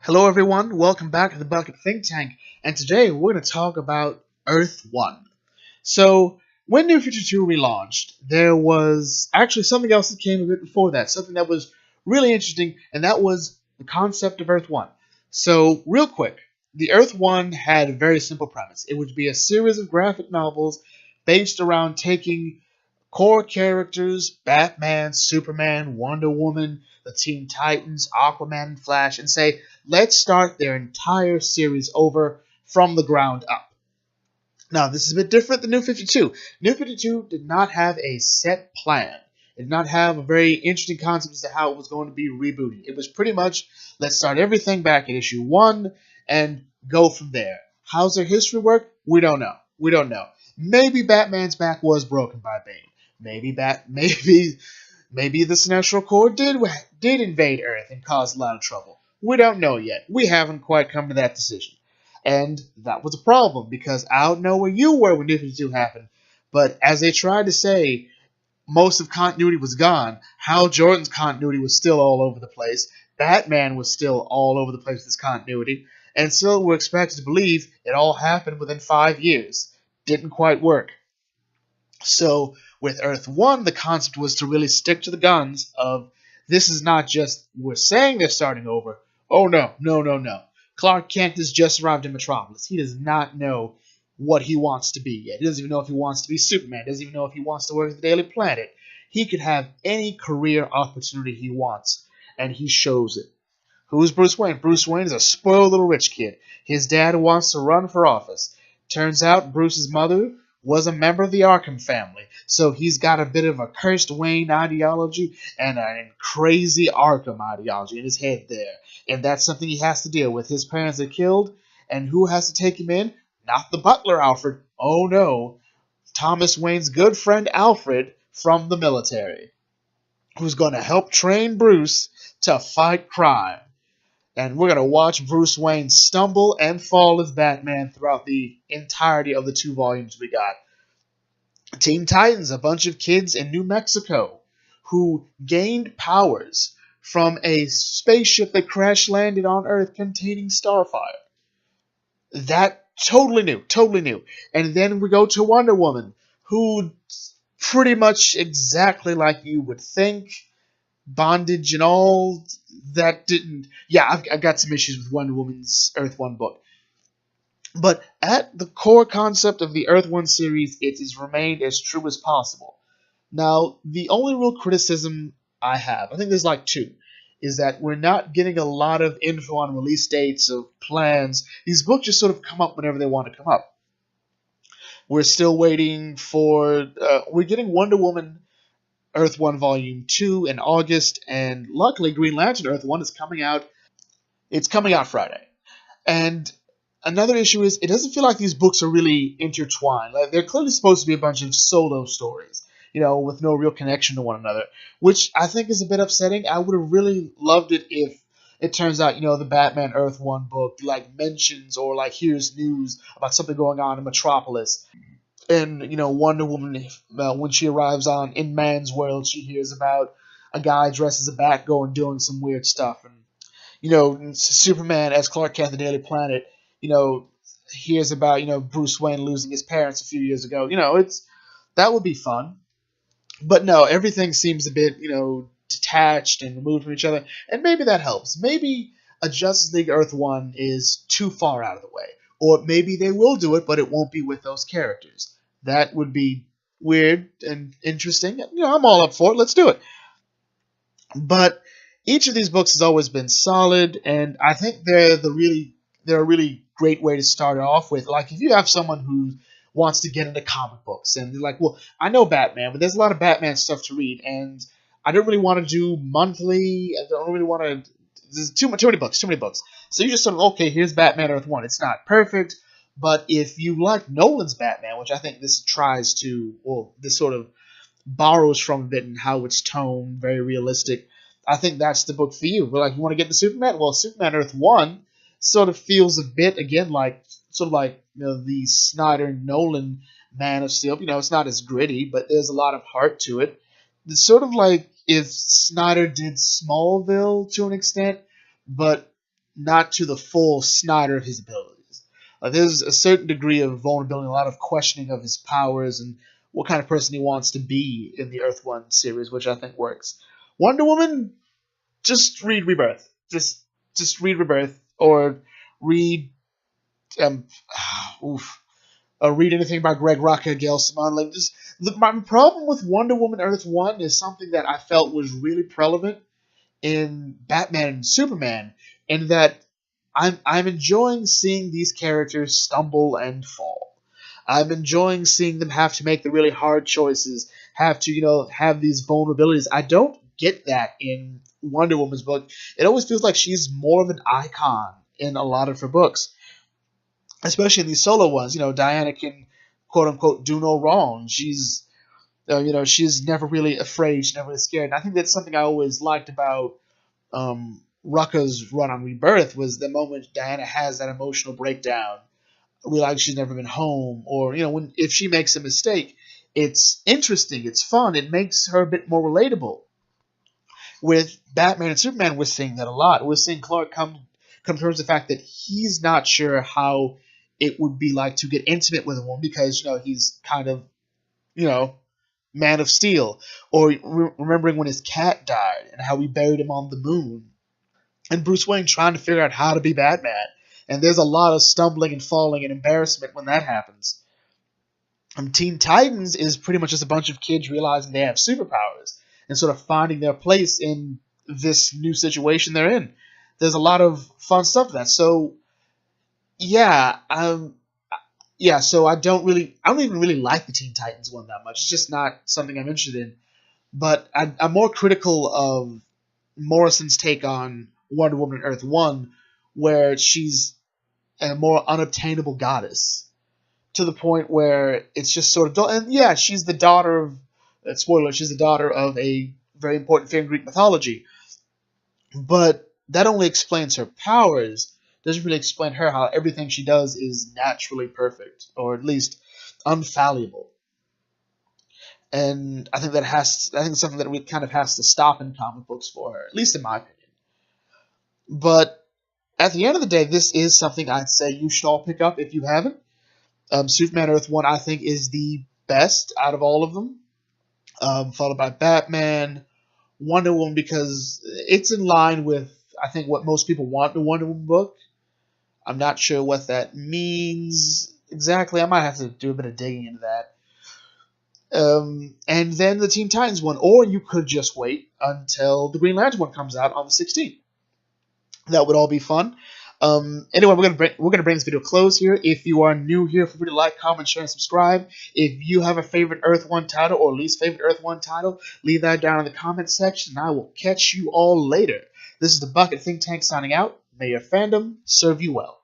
Hello everyone, welcome back to the Bucket Think Tank, and today we're going to talk about Earth 1. So, when New 52 relaunched, there was actually something else that came a bit before that, something that was really interesting, and that was the concept of Earth 1. So, real quick, the Earth 1 had a very simple premise. It would be a series of graphic novels based around taking core characters, Batman, Superman, Wonder Woman, the Teen Titans, Aquaman, and Flash, and say, let's start their entire series over from the ground up. Now, this is a bit different than New 52. New 52 did not have a set plan. It did not have a very interesting concept as to how it was going to be rebooting. It was pretty much, let's start everything back at issue 1 and go from there. How's their history work? We don't know. We don't know. Maybe Batman's back was broken by Bane. Maybe the Sinestro Corps did invade Earth and cause a lot of trouble. We don't know yet. We haven't quite come to that decision. And that was a problem, because I don't know where you were when New 52 happened, but as they tried to say, most of continuity was gone. Hal Jordan's continuity was still all over the place. Batman was still all over the place with his continuity. And still we're expected to believe it all happened within 5 years. Didn't quite work. So with Earth 1, the concept was to really stick to the guns of, this is not just, we're saying they're starting over. Oh no, no, no, no. Clark Kent has just arrived in Metropolis. He does not know what he wants to be yet. He doesn't even know if he wants to be Superman. He doesn't even know if he wants to work at the Daily Planet. He could have any career opportunity he wants, and he shows it. Who's Bruce Wayne? Bruce Wayne is a spoiled little rich kid. His dad wants to run for office. Turns out Bruce's mother was a member of the Arkham family, so he's got a bit of a cursed Wayne ideology and a crazy Arkham ideology in his head there, and that's something he has to deal with. His parents are killed, and who has to take him in? Not the butler Alfred. Oh no, Thomas Wayne's good friend Alfred from the military, who's going to help train Bruce to fight crime. And we're going to watch Bruce Wayne stumble and fall as Batman throughout the entirety of the 2 volumes we got. Teen Titans, a bunch of kids in New Mexico who gained powers from a spaceship that crash landed on Earth containing Starfire. That totally new, totally new. And then we go to Wonder Woman, who pretty much exactly like you would think, bondage and all. That didn't. Yeah, I've got some issues with Wonder Woman's Earth 1 book. But at the core concept of the Earth 1 series, it has remained as true as possible. Now, the only real criticism I have, I think there's like 2, is that we're not getting a lot of info on release dates of plans. These books just sort of come up whenever they want to come up. We're still waiting for. We're getting Wonder Woman Earth 1 Volume 2 in August, and luckily Green Lantern Earth 1 is coming out. It's coming out Friday. And another issue is, it doesn't feel like these books are really intertwined. Like, they're clearly supposed to be a bunch of solo stories, with no real connection to one another, which I think is a bit upsetting. I would have really loved it if it turns out, the Batman Earth 1 book, mentions or, here's news about something going on in Metropolis. And, Wonder Woman, when she arrives in Man's World, she hears about a guy dressed as a Batgirl and doing some weird stuff. And, Superman as Clark Kent, the Daily Planet, hears about, Bruce Wayne losing his parents a few years ago. That would be fun. But no, everything seems a bit, detached and removed from each other. And maybe that helps. Maybe a Justice League Earth 1 is too far out of the way. Or maybe they will do it, but it won't be with those characters. That would be weird and interesting. I'm all up for it. Let's do it. But each of these books has always been solid, and I think they're a really great way to start it off with. Like, if you have someone who wants to get into comic books, and they're like, well, I know Batman, but there's a lot of Batman stuff to read, and I don't really want to do monthly. I don't really want to. There's too many books. So you just sort of, okay, here's Batman Earth 1. It's not perfect, but if you like Nolan's Batman, which I think this tries to, this sort of borrows from a bit in how it's toned, very realistic, I think that's the book for you. But you want to get into Superman? Well, Superman Earth 1 sort of feels a bit, again, like the Snyder Nolan Man of Steel. It's not as gritty, but there's a lot of heart to it. It's sort of like if Snyder did Smallville to an extent, but not to the full Snyder of his abilities. There's a certain degree of vulnerability, a lot of questioning of his powers and what kind of person he wants to be in the Earth One series, which I think works. Wonder Woman, just read Rebirth. Just read Rebirth or read um, oof, read anything by Greg Rucka, Gail Simone. Like just my problem with Wonder Woman Earth One is something that I felt was really prevalent in Batman and Superman, in that I'm enjoying seeing these characters stumble and fall. I'm enjoying seeing them have to make the really hard choices, have to, have these vulnerabilities. I don't get that in Wonder Woman's book. It always feels like she's more of an icon in a lot of her books, especially in these solo ones. Diana can quote unquote do no wrong. She's never really afraid. She's never really scared. And I think that's something I always liked about Rucka's run on Rebirth, was the moment Diana has that emotional breakdown, realizes she's never been home, or if she makes a mistake, it's interesting, it's fun, it makes her a bit more relatable. With Batman and Superman, we're seeing that a lot. We're seeing Clark come to terms with the fact that he's not sure how it would be like to get intimate with a woman because he's kind of Man of Steel, or remembering when his cat died and how we buried him on the moon, and Bruce Wayne trying to figure out how to be Batman. And there's a lot of stumbling and falling and embarrassment when that happens. Teen Titans is pretty much just a bunch of kids realizing they have superpowers and sort of finding their place in this new situation they're in. There's a lot of fun stuff to that. So, yeah, so I don't even really like the Teen Titans one that much. It's just not something I'm interested in. But I'm more critical of Morrison's take on Wonder Woman Earth 1, where she's a more unobtainable goddess, to the point where it's just sort of... And yeah, she's the daughter of... Spoiler, she's the daughter of a very important figure in Greek mythology. But that only explains her powers. Doesn't really explain her, how everything she does is naturally perfect, or at least unfallible. And I think it's something that we kind of has to stop in comic books for her, at least in my opinion. But at the end of the day, this is something I'd say you should all pick up if you haven't. Superman Earth 1, I think, is the best out of all of them, followed by Batman, Wonder Woman, because it's in line with, I think, what most people want in a Wonder Woman book. I'm not sure what that means exactly. I might have to do a bit of digging into that. And then the Teen Titans one, or you could just wait until the Green Lantern one comes out on the 16th. That would all be fun. Anyway, we're gonna bring this video close here. If you are new here, feel free to like, comment, share, and subscribe. If you have a favorite Earth 1 title or least favorite Earth 1 title, leave that down in the comment section, and I will catch you all later. This is the Bucket Think Tank signing out. May your fandom serve you well.